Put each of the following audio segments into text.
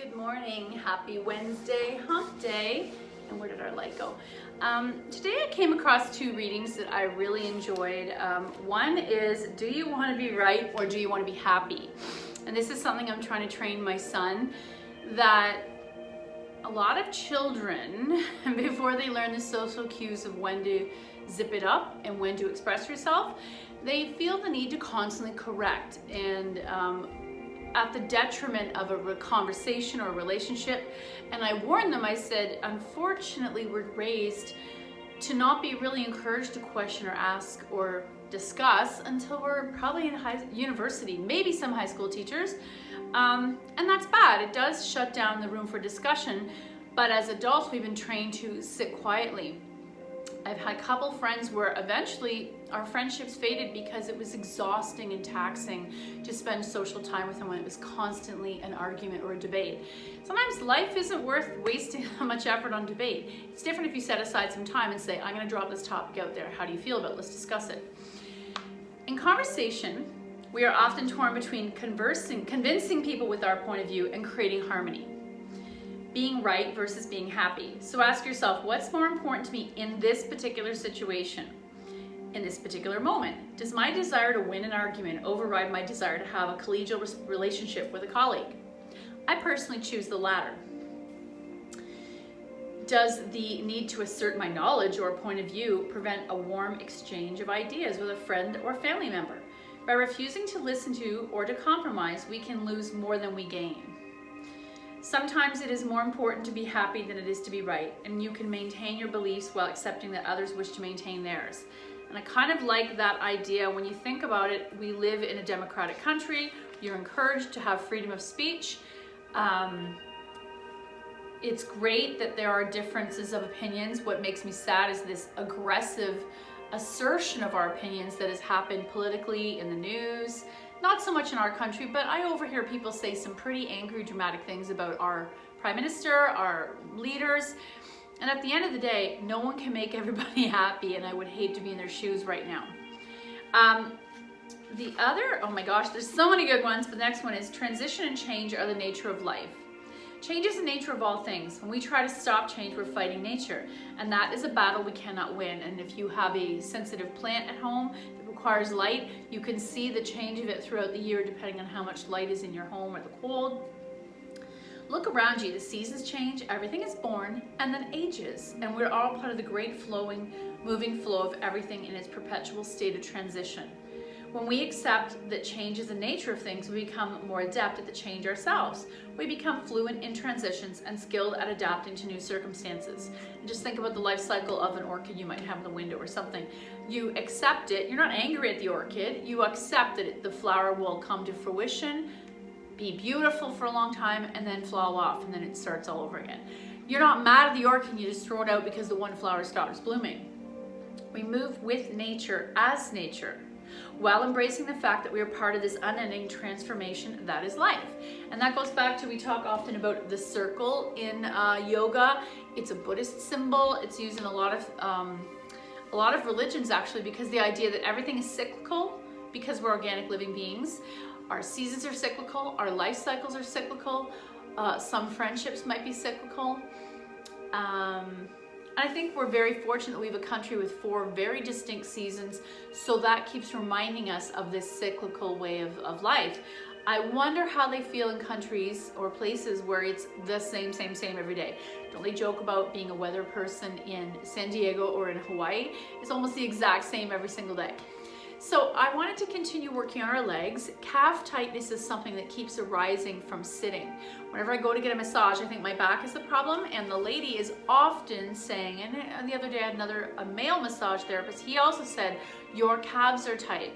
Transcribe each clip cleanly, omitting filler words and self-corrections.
Good morning, happy Wednesday, hump day. And where did our light go? Today I came across two readings that I really enjoyed. One is, do you want to be right or do you want to be happy? And this is something I'm trying to train my son, that a lot of children, before they learn the social cues of when to zip it up and when to express yourself, they feel the need to constantly correct, and at the detriment of a conversation or a relationship. And I warned them, I said, unfortunately, we're raised to not be really encouraged to question or ask or discuss until we're probably in university, maybe some high school teachers. And that's bad. It does shut down the room for discussion. But as adults, we've been trained to sit quietly. I've had a couple friends where eventually our friendships faded because it was exhausting and taxing to spend social time with them when it was constantly an argument or a debate. Sometimes life isn't worth wasting that much effort on debate. It's different if you set aside some time and say, I'm going to drop this topic out there. How do you feel about it? Let's discuss it. In conversation, we are often torn between convincing people with our point of view and creating harmony. Being right versus being happy. So ask yourself, what's more important to me in this particular situation, in this particular moment? Does my desire to win an argument override my desire to have a collegial relationship with a colleague? I personally choose the latter. Does the need to assert my knowledge or point of view prevent a warm exchange of ideas with a friend or family member? By refusing to listen to or to compromise, we can lose more than we gain. Sometimes it is more important to be happy than it is to be right, and you can maintain your beliefs while accepting that others wish to maintain theirs. And I kind of like that idea. When you think about it, we live in a democratic country. You're encouraged to have freedom of speech. It's great that there are differences of opinions. What makes me sad is this aggressive assertion of our opinions that has happened politically in the news. Not so much in our country, but I overhear people say some pretty angry, dramatic things about our prime minister, our leaders. And at the end of the day, no one can make everybody happy, and I would hate to be in their shoes right now. The other, oh my gosh, there's so many good ones, but the next one is transition and change are the nature of life. Change is the nature of all things. When we try to stop change, we're fighting nature. And that is a battle we cannot win. And if you have a sensitive plant at home that requires light, you can see the change of it throughout the year depending on how much light is in your home or the cold. Look around you, the seasons change, everything is born and then ages. And we're all part of the great flowing, moving flow of everything in its perpetual state of transition. When we accept that change is the nature of things, we become more adept at the change ourselves. We become fluent in transitions and skilled at adapting to new circumstances. And just think about the life cycle of an orchid you might have in the window or something. You accept it, you're not angry at the orchid, you accept that the flower will come to fruition, be beautiful for a long time, and then fall off, and then it starts all over again. You're not mad at the orchid, you just throw it out because the one flower stops blooming. We move with nature as nature, while embracing the fact that we are part of this unending transformation that is life. And that goes back to, we talk often about the circle in yoga. It's a Buddhist symbol. It's used in a lot of religions actually, because the idea that everything is cyclical, because we're organic living beings. Our seasons are cyclical, our life cycles are cyclical, some friendships might be cyclical. I think we're very fortunate that we have a country with 4 very distinct seasons, so that keeps reminding us of this cyclical way of life. I wonder how they feel in countries or places where it's the same every day. Don't they joke about being a weather person in San Diego or in Hawaii? It's almost the exact same every single day. So I wanted to continue working on our legs. Calf tightness is something that keeps arising from sitting. Whenever I go to get a massage, I think my back is the problem, and the lady is often saying, and the other day I had a male massage therapist, he also said, your calves are tight.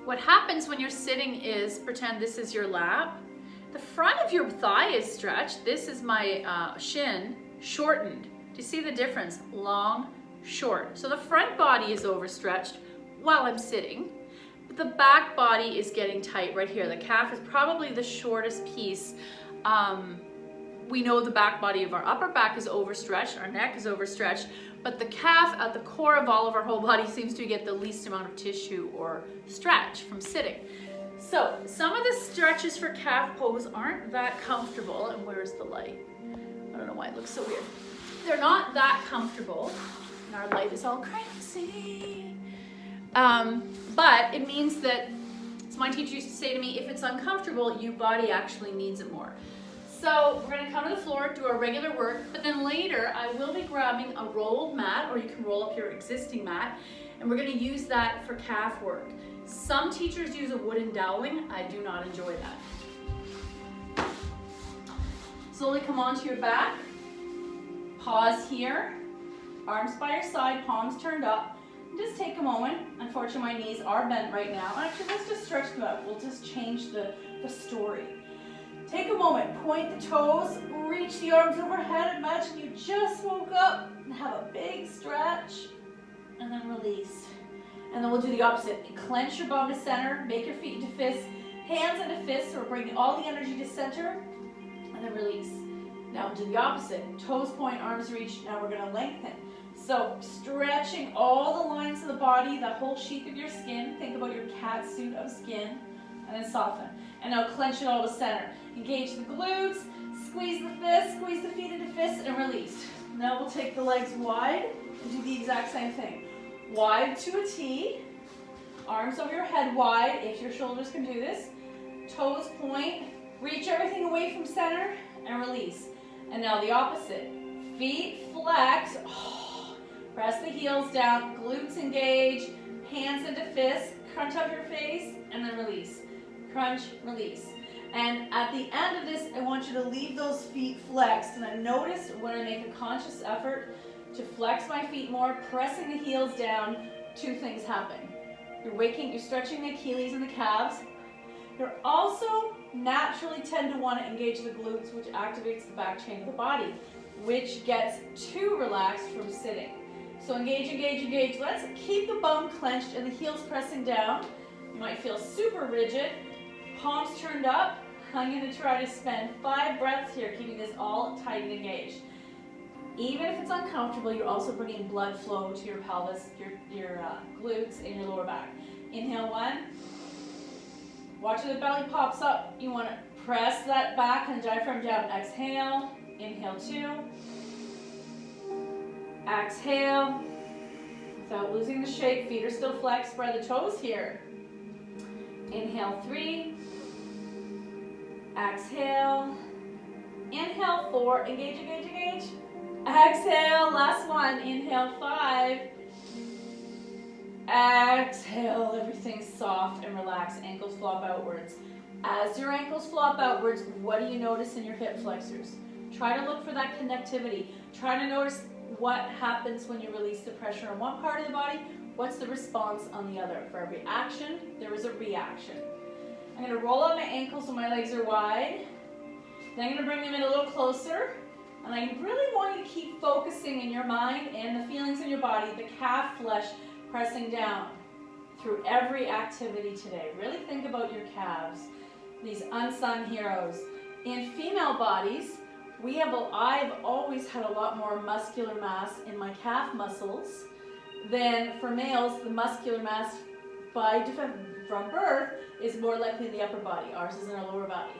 What happens when you're sitting is, pretend this is your lap. The front of your thigh is stretched. This is my shin, shortened. Do you see the difference? Long, short. So the front body is overstretched while I'm sitting, but the back body is getting tight right here. The calf is probably the shortest piece. We know the back body of our upper back is overstretched, our neck is overstretched, but the calf at the core of all of our whole body seems to get the least amount of tissue or stretch from sitting. So some of the stretches for calf pose aren't that comfortable. And where's the light? I don't know why it looks so weird. They're not that comfortable. And our light is all crazy. But it means that, so my teacher used to say to me, if it's uncomfortable, your body actually needs it more. So we're gonna come to the floor, do our regular work, but then later I will be grabbing a rolled mat, or you can roll up your existing mat, and we're gonna use that for calf work. Some teachers use a wooden doweling. I do not enjoy that. Slowly come onto your back. Pause here. Arms by your side, palms turned up. And just take a moment. Unfortunately, my knees are bent right now. Actually, let's just stretch them out. We'll just change the story. Take a moment, point the toes, reach the arms overhead. Imagine you just woke up and have a big stretch. And then release. And then we'll do the opposite. Clench your bum to center, make your feet into fists, hands into fists, so we're bringing all the energy to center, and then release. Now we'll do the opposite. Toes point, arms reach, now we're gonna lengthen. So stretching all the lines of the body, the whole sheath of your skin. Think about your cat suit of skin, and then soften. And now clench it all to center. Engage the glutes, squeeze the fists, squeeze the feet into fists, and release. Now we'll take the legs wide and do the exact same thing. Wide to a T, arms over your head wide, if your shoulders can do this. Toes point, reach everything away from center, and release. And now the opposite. Feet flex, press the heels down, glutes engage, hands into fists, crunch up your face, and then release. Crunch, release. And at the end of this, I want you to leave those feet flexed. And I notice when I make a conscious effort to flex my feet more, pressing the heels down, two things happen. You're stretching the Achilles and the calves. You're also naturally tend to want to engage the glutes, which activates the back chain of the body, which gets too relaxed from sitting. So engage, engage, engage. Let's keep the bum clenched and the heels pressing down. You might feel super rigid. Palms turned up. I'm going to try to spend 5 breaths here, keeping this all tight and engaged. Even if it's uncomfortable, you're also bringing blood flow to your pelvis, your glutes, and your lower back. Inhale 1. Watch as the belly pops up. You want to press that back and diaphragm down. Exhale. Inhale 2. Exhale. Without losing the shape, feet are still flexed. Spread the toes here. Inhale 3. Exhale. Inhale 4. Engage, engage, engage. Exhale, last one. Inhale 5. Exhale, everything's soft and relaxed. Ankles flop outwards. As your ankles flop outwards, what do you notice in your hip flexors? Try to look for that connectivity. Try to notice what happens when you release the pressure on one part of the body. What's the response on the other? For every action, there is a reaction. I'm going to roll out my ankles so my legs are wide. Then I'm going to bring them in a little closer. And I really want you to keep focusing in your mind and the feelings in your body, the calf flesh pressing down through every activity today. Really think about your calves, these unsung heroes. In female bodies, I've always had a lot more muscular mass in my calf muscles than for males. The muscular mass from birth is more likely in the upper body. Ours is in our lower body.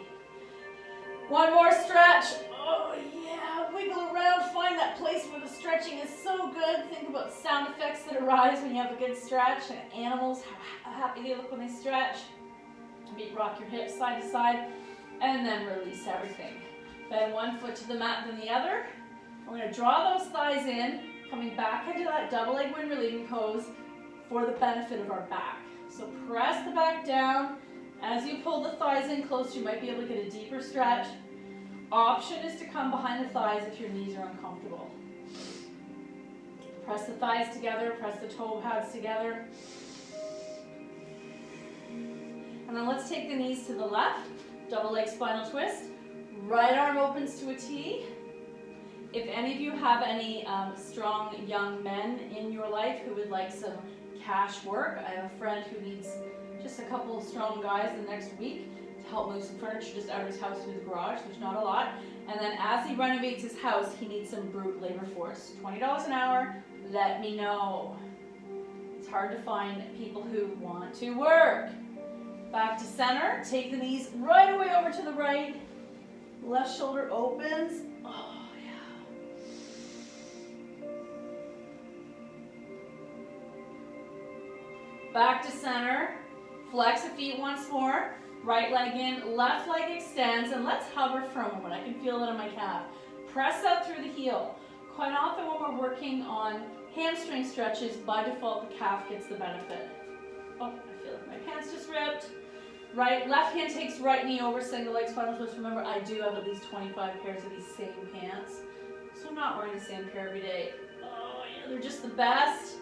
One more stretch. Oh yeah, wiggle around, find that place where the stretching is so good. Think about sound effects that arise when you have a good stretch, and animals, how happy they look when they stretch. Rock your hips side to side, and then release everything. Bend one foot to the mat then the other. We're going to draw those thighs in, coming back into that double leg wind relieving pose for the benefit of our back. So press the back down. As you pull the thighs in close, you might be able to get a deeper stretch. Option is to come behind the thighs if your knees are uncomfortable. Press the thighs together, press the toe pads together. And then let's take the knees to the left, double leg spinal twist. Right arm opens to a T. If any of you have any strong young men in your life who would like some cash work, I have a friend who needs just a couple of strong guys the next week to help move some furniture just out of his house to the garage, which is not a lot. And then as he renovates his house, he needs some brute labor force. $20 an hour, let me know. It's hard to find people who want to work. Back to center. Take the knees right away over to the right. Left shoulder opens. Oh, yeah. Back to center. Flex the feet once more. Right leg in, left leg extends, and let's hover for a moment. I can feel it in my calf. Press up through the heel. Quite often when we're working on hamstring stretches, by default the calf gets the benefit. Oh, I feel like my pants just ripped. Right, left hand takes right knee over, single leg spinal twist. Remember, I do have at least 25 pairs of these same pants, so I'm not wearing the same pair every day. Oh yeah, they're just the best.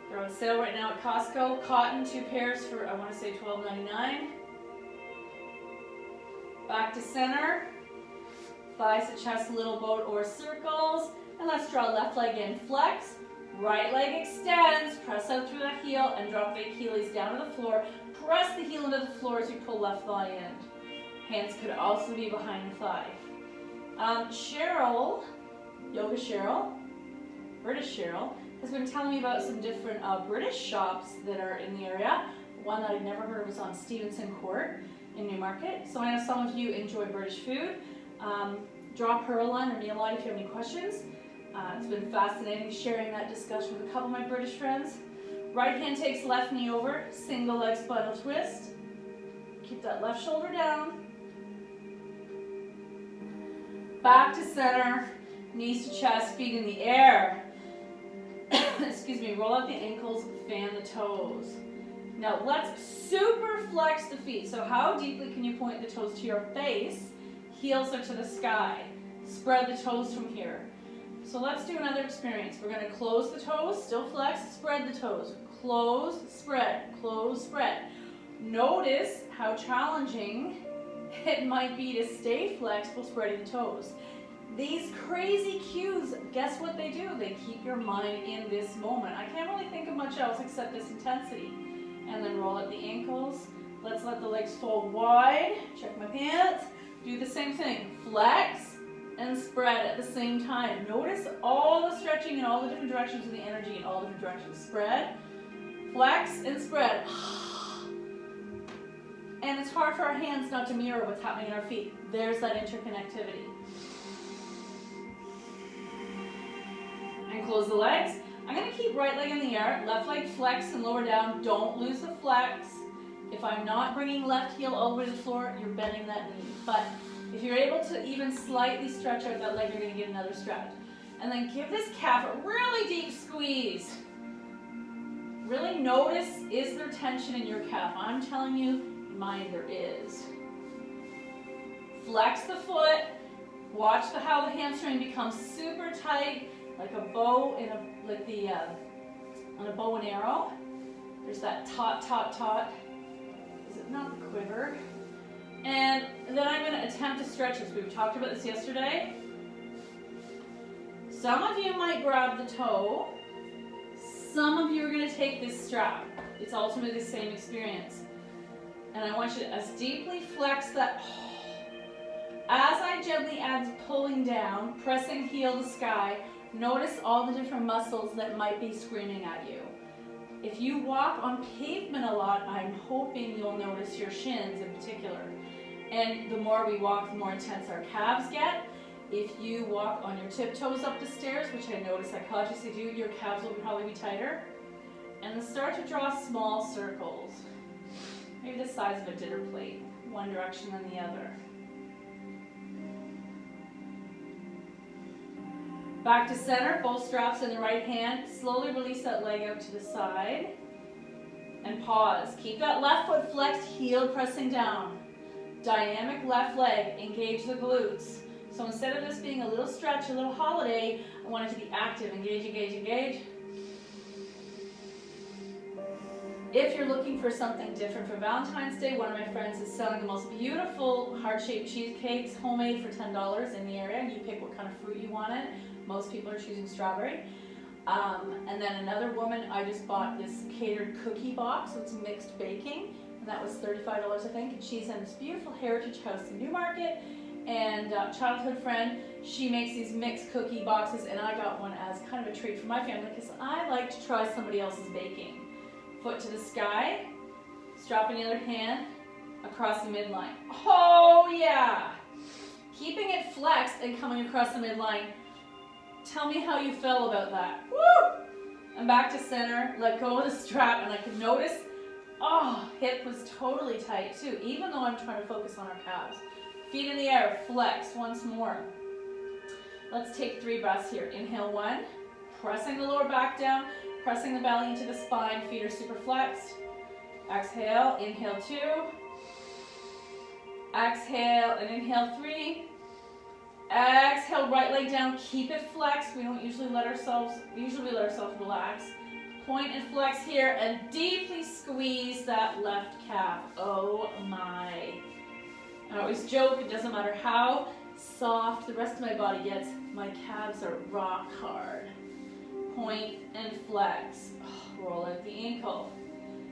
They're on sale right now at Costco. Cotton, 2 pairs for, I want to say $12.99. Back to center. Thighs to chest, little boat or circles. And let's draw left leg in, flex. Right leg extends, press out through the heel and drop the Achilles down to the floor. Press the heel into the floor as you pull left thigh in. Hands could also be behind the thigh. Cheryl, Yoga Cheryl, British Cheryl, has been telling me about some different British shops that are in the area. One that I'd never heard of was on Stevenson Court in Newmarket. So I know some of you enjoy British food. Drop her a line or me a line if you have any questions. It's been fascinating sharing that discussion with a couple of my British friends. Right hand takes left knee over, single leg spinal twist. Keep that left shoulder down. Back to center, knees to chest, feet in the air. Excuse me, roll out the ankles, fan the toes. Now let's super flex the feet. So how deeply can you point the toes to your face? Heels are to the sky. Spread the toes from here. So let's do another experience. We're going to close the toes, still flex, spread the toes. Close, spread, close, spread. Notice how challenging it might be to stay flexed while spreading the toes. These crazy cues, guess what they do? They keep your mind in this moment. I can't really think of much else except this intensity. And then roll up the ankles. Let's let the legs fold wide. Check my pants. Do the same thing. Flex and spread at the same time. Notice all the stretching in all the different directions and the energy in all different directions. Spread, flex, and spread. And it's hard for our hands not to mirror what's happening in our feet. There's that interconnectivity. And close the legs. I'm going to keep right leg in the air, left leg flex and lower down. Don't lose the flex. If I'm not bringing left heel all the way to the floor, you're bending that knee. But if you're able to even slightly stretch out that leg, you're going to get another stretch. And then give this calf a really deep squeeze. Really notice, is there tension in your calf? I'm telling you, mine there is. Flex the foot. Watch how the hamstring becomes super tight, like a bow in on a bow and arrow. There's that taut, taut, taut. Is it not the quiver? And then I'm going to attempt to stretch this. We talked about this yesterday. Some of you might grab the toe. Some of you are going to take this strap. It's ultimately the same experience. And I want you to as deeply flex that. As I gently add pulling down, pressing heel to sky, notice all the different muscles that might be screaming at you. If you walk on pavement a lot, I'm hoping you'll notice your shins in particular. And the more we walk, the more intense our calves get. If you walk on your tiptoes up the stairs, which I notice I consciously do, your calves will probably be tighter. And then start to draw small circles. Maybe the size of a dinner plate, one direction and the other. Back to center, both straps in the right hand. Slowly release that leg out to the side. And pause. Keep that left foot flexed, heel pressing down. Dynamic left leg, engage the glutes. So instead of this being a little stretch, a little holiday, I want it to be active. Engage, engage, engage. If you're looking for something different for Valentine's Day, one of my friends is selling the most beautiful heart-shaped cheesecakes, homemade for $10 in the area, and you pick what kind of fruit you want it. Most people are choosing strawberry. And then another woman, I just bought this catered cookie box, so it's mixed baking, and that was $35 I think, and she's in this beautiful heritage house in Newmarket, and childhood friend, she makes these mixed cookie boxes, and I got one as kind of a treat for my family because I like to try somebody else's baking. Foot to the sky, strap in the other hand, across the midline. Oh yeah. Keeping it flexed and coming across the midline. Tell me how you feel about that. Woo! And back to center, let go of the strap, and I could notice, oh, hip was totally tight too, even though I'm trying to focus on our calves. Feet in the air, flex once more. Let's take 3 breaths here. Inhale 1, pressing the lower back down, pressing the belly into the spine, feet are super flexed. Exhale, inhale 2. Exhale and inhale 3. Exhale, right leg down, keep it flexed. We don't usually let ourselves, we let ourselves relax. Point and flex here and deeply squeeze that left calf. Oh my. I always joke, it doesn't matter how soft the rest of my body gets, my calves are rock hard. Point and flex. Oh, roll out the ankle.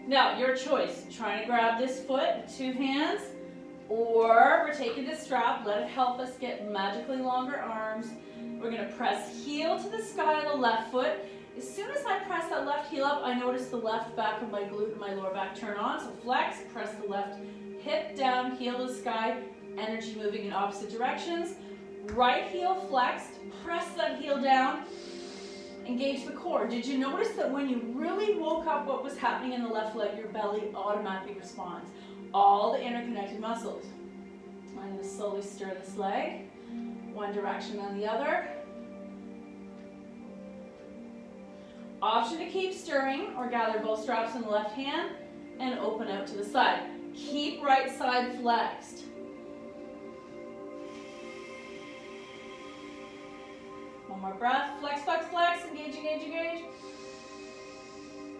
Now, your choice. Trying to grab this foot with 2 hands, or we're taking this strap, let it help us get magically longer arms. We're gonna press heel to the sky on the left foot. As soon as I press that left heel up, I notice the left back of my glute and my lower back turn on. So flex, press the left hip down, heel to the sky, energy moving in opposite directions. Right heel flexed, press that heel down, engage the core. Did you notice that when you really woke up what was happening in the left leg, your belly automatically responds? All the interconnected muscles. I'm going to slowly stir this leg, one direction then the other. Option to keep stirring or gather both straps in the left hand and open out to the side. Keep right side flexed. One more breath. Flex, flex, flex. Engage, engage, engage.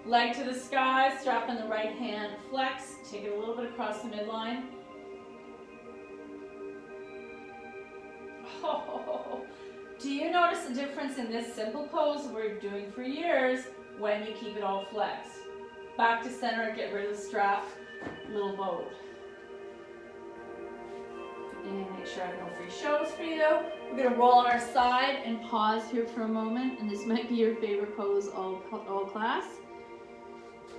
Leg to the sky. Strap in the right hand. Flex. Take it a little bit across the midline. Oh, do you notice the difference in this simple pose we're doing for years when you keep it all flexed? Back to center, get rid of the strap, little boat. And make sure I have no free shows for you. We're gonna roll on our side and pause here for a moment, and this might be your favorite pose all class.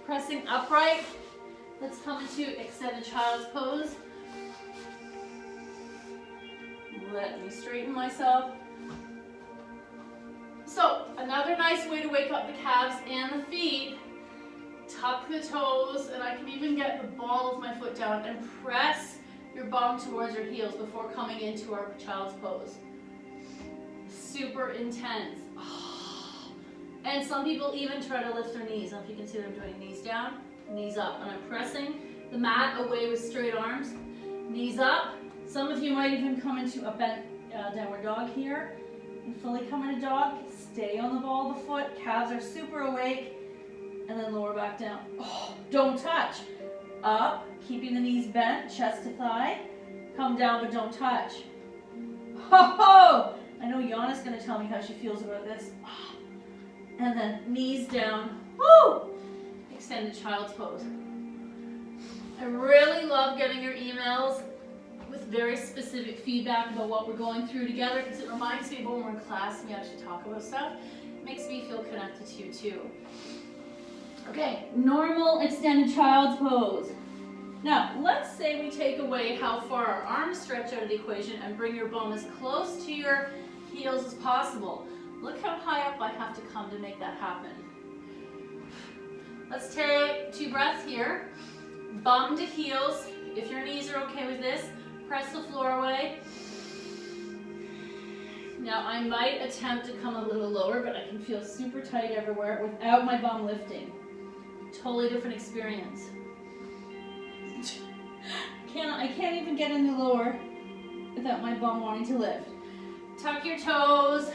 Pressing upright. Let's come into extended child's pose. Let me straighten myself. So, another nice way to wake up the calves and the feet. Tuck the toes, and I can even get the ball of my foot down and press your bum towards your heels before coming into our child's pose. Super intense. And some people even try to lift their knees. Now if you can see that I'm doing knees down, knees up. And I'm pressing the mat away with straight arms. Knees up. Some of you might even come into a bent downward dog here. And fully come into dog. Stay on the ball of the foot. Calves are super awake. And then lower back down. Oh, don't touch. Up, keeping the knees bent, chest to thigh. Come down, but don't touch. Ho ho! I know Yana's going to tell me how she feels about this. And then knees down. Woo! Extended child's pose. I really love getting your emails with very specific feedback about what we're going through together, because it reminds me of when we're in class and we actually talk about stuff. It makes me feel connected to you too. Okay, normal extended child's pose. Now, let's say we take away how far our arms stretch out of the equation and bring your bum as close to your heels as possible. Look how high up I have to come to make that happen. Let's take 2 breaths here. Bum to heels. If your knees are okay with this, press the floor away. Now, I might attempt to come a little lower, but I can feel super tight everywhere without my bum lifting. Totally different experience. I can't even get any lower without my bum wanting to lift. Tuck your toes.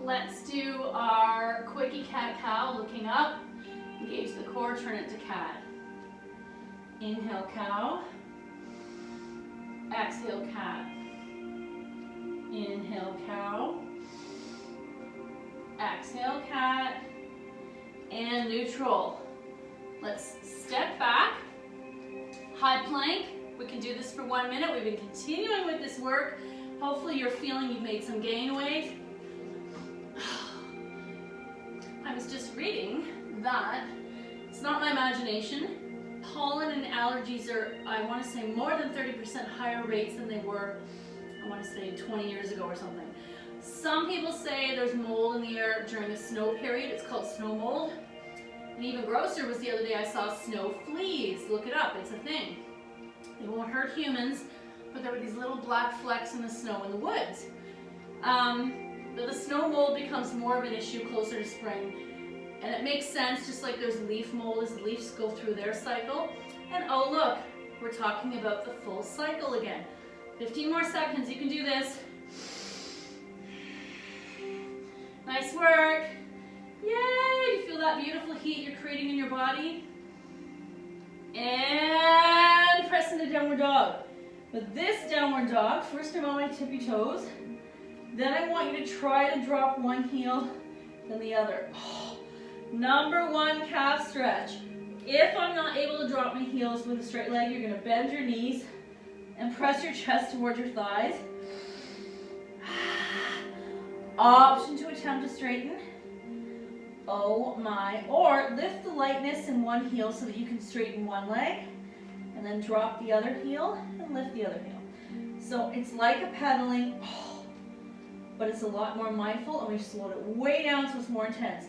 Let's do our quickie cat-cow, looking up. Engage the core, turn it to cat. Inhale, cow. Exhale, cat. Inhale, cow. Exhale, cat. And neutral. Let's step back. High plank. We can do this for 1 minute. We've been continuing with this work. Hopefully you're feeling you've made some gain weight. I was just reading that it's not my imagination. pollen and allergies are, I want to say, more than 30% higher rates than they were, I want to say, 20 years ago or something. Some people say there's mold in the air during the snow period. It's called snow mold. And even grosser was the other day I saw snow fleas. Look it up, it's a thing. They won't hurt humans, but there were these little black flecks in the snow in the woods. But the snow mold becomes more of an issue closer to spring. And it makes sense, just like there's leaf mold as the leaves go through their cycle. And oh look, we're talking about the full cycle again. 15 more seconds, you can do this. Nice work. Yay, you feel that beautiful heat you're creating in your body? And press into downward dog. With this downward dog, first I'm on my tippy toes. Then I want you to try to drop one heel, then the other. Number one calf stretch. If I'm not able to drop my heels with a straight leg, you're going to bend your knees and press your chest towards your thighs. Option to attempt to straighten. Oh my. Or lift the lightness in one heel so that you can straighten one leg and then drop the other heel and lift the other heel. So it's like a pedaling, but it's a lot more mindful, and we've slowed it way down so it's more intense.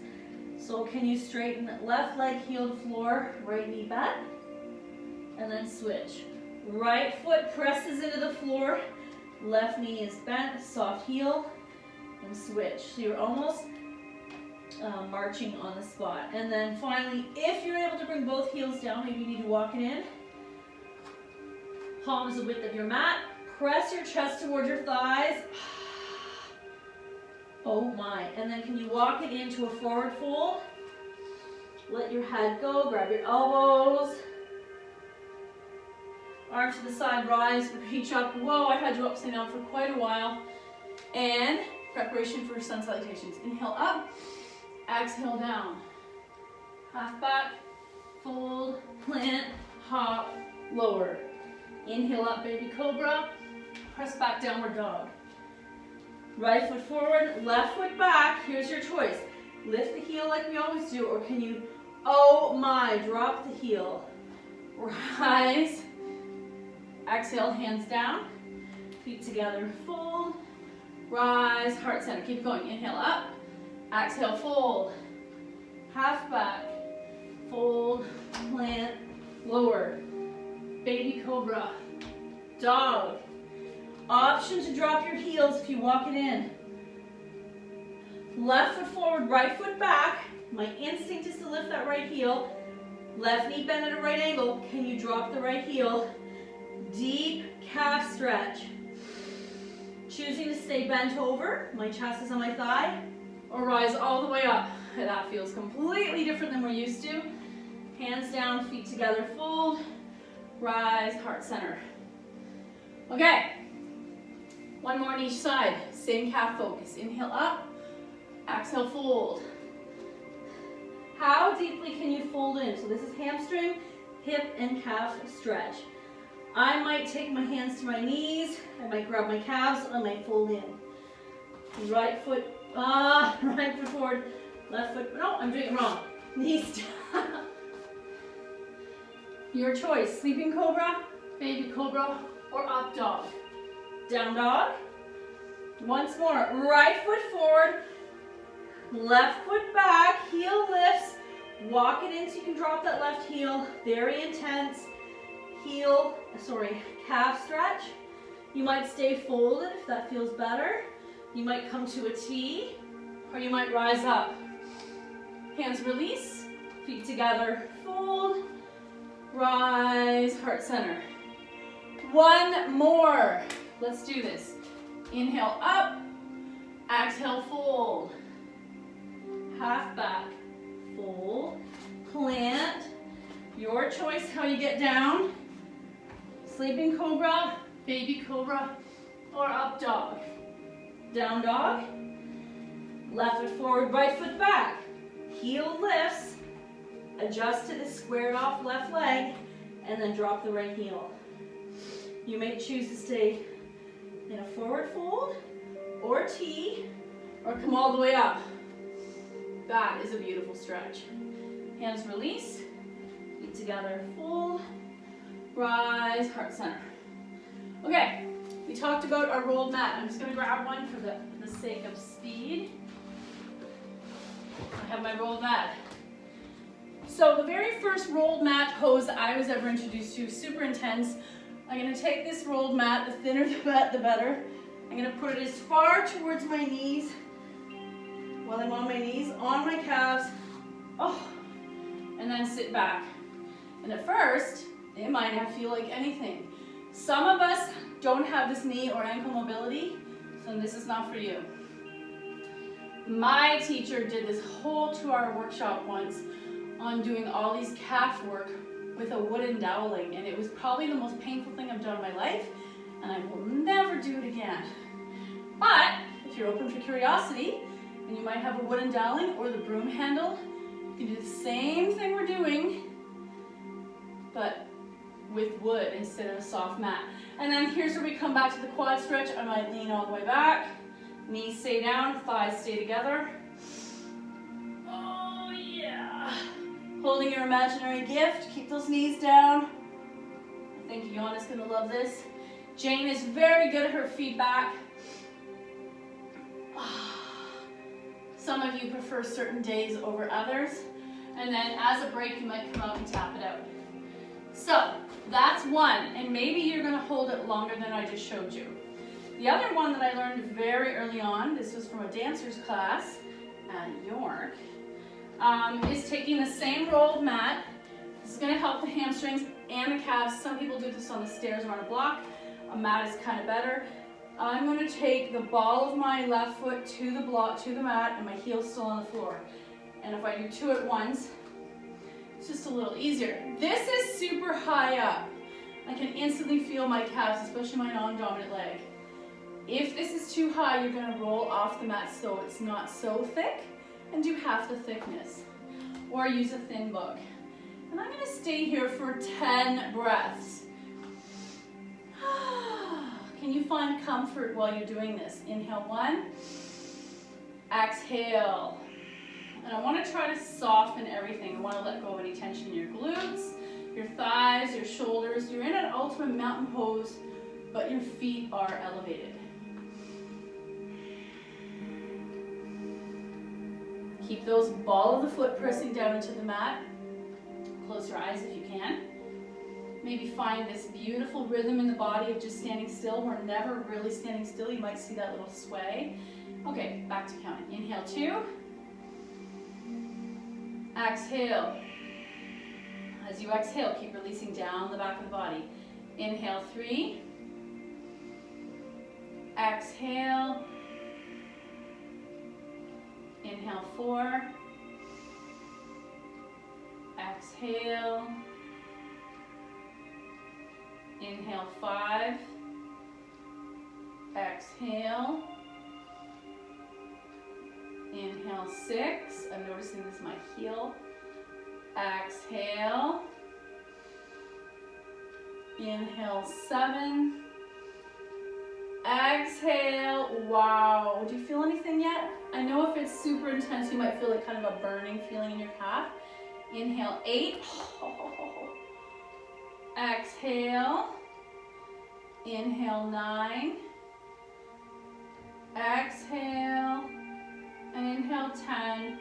So can you straighten left leg, heel to floor, right knee back, and then switch. Right foot presses into the floor, left knee is bent, soft heel, and switch. So you're almost marching on the spot. And then finally, if you're able to bring both heels down, maybe you need to walk it in. Palms the width of your mat. Press your chest towards your thighs. Oh my. And then can you walk it into a forward fold? Let your head go, grab your elbows. Arms to the side, rise, reach up. Whoa, I had you upside down for quite a while. And preparation for sun salutations. Inhale up, exhale down. Half back, fold, plant, hop, lower. Inhale up, baby cobra. Press back, downward dog. Right foot forward, left foot back. Here's your choice. Lift the heel like we always do, or can you, oh my, drop the heel. Rise. Exhale, hands down. Feet together, fold. Rise, heart center. Keep going. Inhale up. Exhale, fold. Half back. Fold, plant, lower. Baby cobra. Dog. Option to drop your heels if you walk it in. Left foot forward, right foot back. My instinct is to lift that right heel. Left knee bent at a right angle. Can you drop the right heel? Deep calf stretch. Choosing to stay bent over, my chest is on my thigh, or rise all the way up. That feels completely different than we're used to. Hands down, feet together, fold, rise, heart center. Okay, one more on each side, same calf focus. Inhale up, exhale, fold. How deeply can you fold in? So this is hamstring, hip, and calf stretch. I might take my hands to my knees, I might grab my calves, I might fold in. Right foot forward, left foot, no, I'm doing it wrong. Knees down. Your choice, sleeping cobra, baby cobra, or up dog. Down dog. Once more, right foot forward, left foot back, heel lifts, walk it in so you can drop that left heel, very intense. Calf stretch. You might stay folded if that feels better. You might come to a T, or you might rise up. Hands release, feet together, fold, rise, heart center. One more. Let's do this. Inhale up, exhale, fold. Half back, fold, plant. Your choice how you get down. Sleeping cobra, baby cobra, or up dog. Down dog. Left foot forward, right foot back. Heel lifts. Adjust to the squared off left leg, and then drop the right heel. You may choose to stay in a forward fold, or T, or come all the way up. That is a beautiful stretch. Hands release. Feet feet together, full rise, heart center. Okay, we talked about our rolled mat. I'm just gonna grab one for the sake of speed. I have my rolled mat. So the very first rolled mat pose that I was ever introduced to, super intense. I'm gonna take this rolled mat, the thinner the better. I'm gonna put it as far towards my knees, while I'm on my knees, on my calves, and then sit back. And at first, it might not feel like anything. Some of us don't have this knee or ankle mobility, so this is not for you. My teacher did this whole 2-hour workshop once on doing all these calf work with a wooden doweling, and it was probably the most painful thing I've done in my life, and I will never do it again. But if you're open for curiosity, and you might have a wooden doweling or the broom handle, you can do the same thing we're doing, but with wood instead of a soft mat. And then here's where we come back to the quad stretch. I might lean all the way back, knees stay down, thighs stay together. Oh yeah. Holding your imaginary gift, keep those knees down. I think Yana's gonna love this. Jane is very good at her feedback. Some of you prefer certain days over others. And then as a break, you might come out and tap it out. So that's one, and maybe you're gonna hold it longer than I just showed you. The other one that I learned very early on, this was from a dancer's class at York, is taking the same rolled mat. This is gonna help the hamstrings and the calves. Some people do this on the stairs or on a block. A mat is kind of better. I'm gonna take the ball of my left foot to the block, to the mat, and my heel's still on the floor. And if I do 2 at once, it's just a little easier. This is super high up. I can instantly feel my calves, especially my non-dominant leg. If this is too high, you're gonna roll off the mat so it's not so thick, and do half the thickness. Or use a thin book. And I'm gonna stay here for 10 breaths. Can you find comfort while you're doing this? Inhale 1, exhale. And I want to try to soften everything. I want to let go of any tension in your glutes, your thighs, your shoulders. You're in an ultimate mountain pose, but your feet are elevated. Keep those ball of the foot pressing down into the mat. Close your eyes if you can. Maybe find this beautiful rhythm in the body of just standing still. We're never really standing still. You might see that little sway. Okay, back to counting. Inhale 2. Exhale. As you exhale, keep releasing down the back of the body. Inhale 3. Exhale. Inhale 4. Exhale. Inhale 5. Exhale. Inhale 6. I'm noticing this is my heel. Exhale. Inhale 7. Exhale. Wow. Do you feel anything yet? I know if it's super intense, you might feel like kind of a burning feeling in your calf. Inhale 8. Exhale. Inhale 9. Exhale. And inhale 10.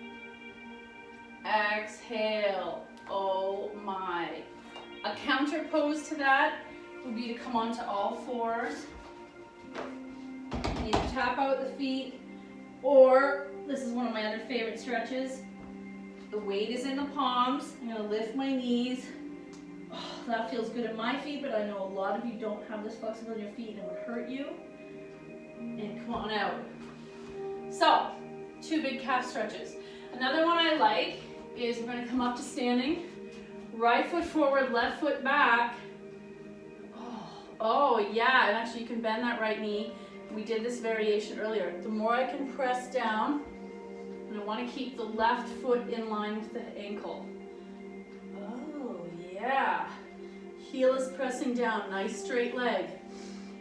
Exhale. Oh my. A counter pose to that would be to come onto all fours. Either tap out the feet, or this is one of my other favorite stretches. The weight is in the palms. I'm gonna lift my knees. Oh, that feels good in my feet, but I know a lot of you don't have this flexibility in your feet and it would hurt you. And come on out. So, 2 big calf stretches. Another one I like is we're gonna come up to standing. Right foot forward, left foot back. Oh yeah, and actually you can bend that right knee. We did this variation earlier. The more I can press down, and I want to keep the left foot in line with the ankle. Oh yeah. Heel is pressing down, nice straight leg.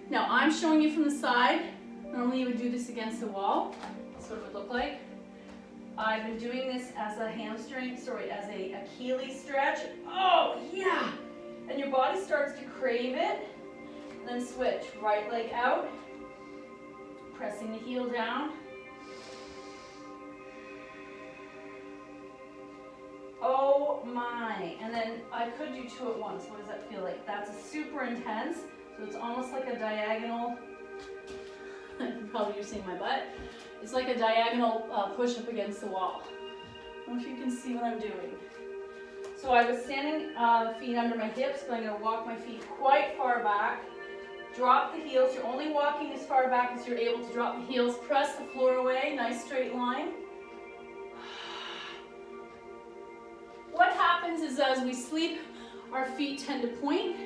Now I'm showing you from the side. Normally you would do this against the wall. That's what it would look like. I've been doing this as a hamstring, as a Achilles stretch. Oh, yeah. And your body starts to crave it. And then switch, right leg out, pressing the heel down. Oh my. And then I could do two at once. What does that feel like? That's a super intense. So it's almost like a diagonal. Probably you're seeing my butt. It's like a diagonal push up against the wall. I don't know if you can see what I'm doing. So I was standing feet under my hips, but I'm going to walk my feet quite far back. Drop the heels. You're only walking as far back as you're able to drop the heels. Press the floor away. Nice straight line. What happens is as we sleep, our feet tend to point.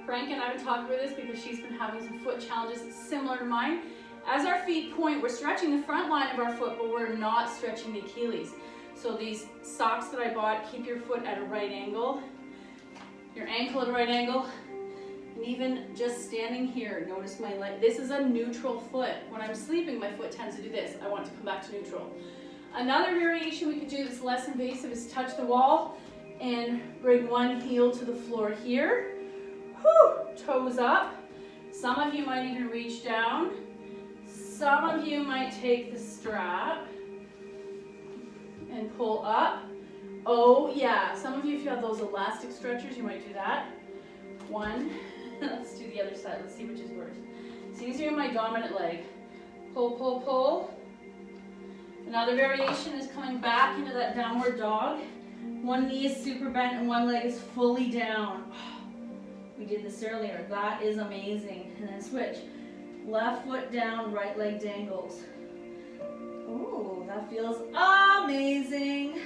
Frank and I would talk about this because she's been having some foot challenges similar to mine. As our feet point, we're stretching the front line of our foot, but we're not stretching the Achilles. So these socks that I bought, keep your foot at a right angle, your ankle at a right angle, and even just standing here, notice my leg. This is a neutral foot. When I'm sleeping, my foot tends to do this. I want to come back to neutral. Another variation we could do that's less invasive is touch the wall and bring one heel to the floor here. Whew, toes up. Some of you might even reach down. Some of you might take the strap and pull up. Oh yeah, some of you, if you have those elastic stretchers, you might do that. One, let's do the other side. Let's see which is worse. So these are my dominant leg. Pull, pull, pull. Another variation is coming back into that downward dog. One knee is super bent and one leg is fully down. We did this earlier. That is amazing. And then switch. Left foot down, right leg dangles. Ooh, that feels amazing.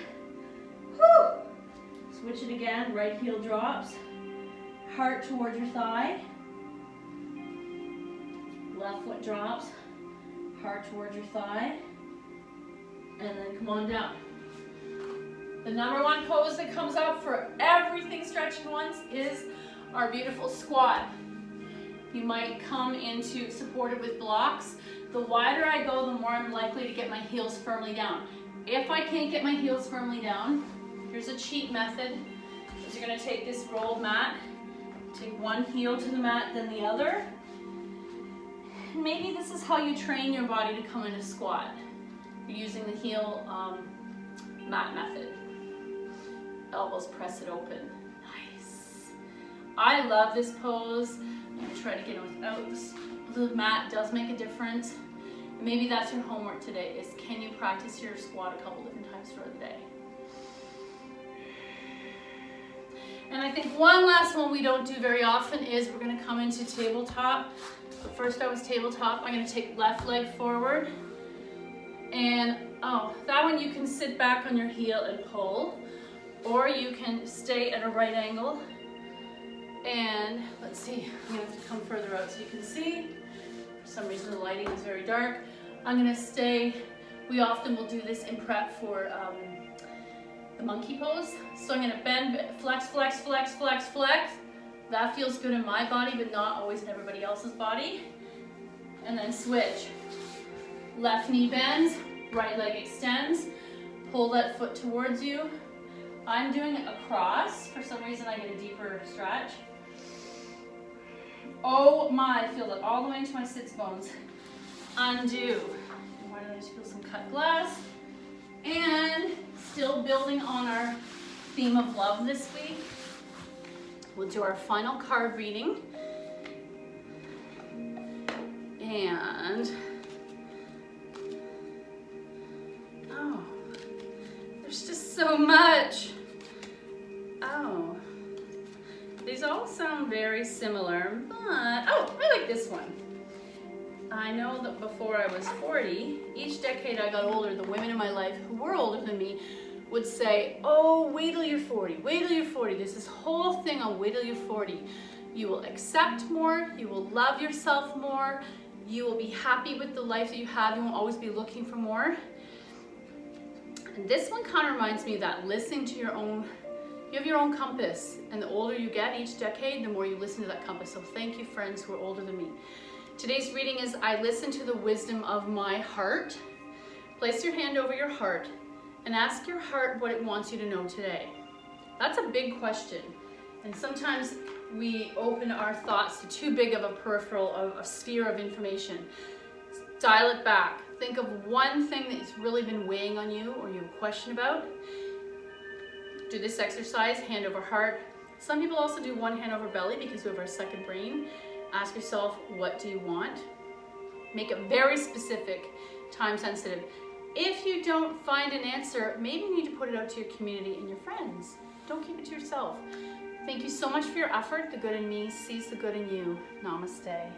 Whew. Switch it again. Right heel drops. Heart towards your thigh. Left foot drops. Heart towards your thigh. And then come on down. The number one pose that comes up for everything stretching once is our beautiful squat. You might come into supported with blocks. The wider I go, the more I'm likely to get my heels firmly down. If I can't get my heels firmly down, here's a cheat method. Is you're going to take this rolled mat, take one heel to the mat, then the other. Maybe this is how you train your body to come into squat. You're using the heel mat method. Elbows press it open. Nice. I love this pose. I'm going to try to get it without the mat. Does make a difference. Maybe that's your homework today, is can you practice your squat a couple different times throughout the day. And I think one last one we don't do very often is we're going to come into tabletop. But first I was tabletop. I'm going to take left leg forward. And that one you can sit back on your heel and pull. Or you can stay at a right angle. And let's see, I'm going to have to come further out so you can see. For some reason the lighting is very dark. I'm going to stay, we often will do this in prep for the monkey pose. So I'm going to bend, flex, flex, flex, flex, flex. That feels good in my body, but not always in everybody else's body. And then switch. Left knee bends, right leg extends. Pull that foot towards you. I'm doing it across. For some reason I get a deeper stretch. Oh my, I feel it all the way into my sits bones. Undo. And why don't I just feel some cut glass? And still building on our theme of love this week, we'll do our final card reading. And there's just so much. These all sound very similar, but I like this one. I know that before I was 40, each decade I got older, the women in my life who were older than me would say, oh, wait till you're 40, wait till you're 40. There's this whole thing on wait till you're 40. You will accept more, you will love yourself more, you will be happy with the life that you have, you won't always be looking for more. And this one kind of reminds me of that, listening to your own, you have your own compass, and the older you get each decade, the more you listen to that compass. So thank you, friends who are older than me. Today's reading is I listen to the wisdom of my heart. Place your hand over your heart and ask your heart what it wants you to know today. That's a big question. And sometimes we open our thoughts to too big of a peripheral, a sphere of information. Dial it back. Think of one thing that's really been weighing on you or you have a question about. Do this exercise, hand over heart. Some people also do one hand over belly because we have our second brain. Ask yourself, what do you want? Make it very specific, time sensitive. If you don't find an answer, maybe you need to put it out to your community and your friends. Don't keep it to yourself. Thank you so much for your effort. The good in me sees the good in you. Namaste.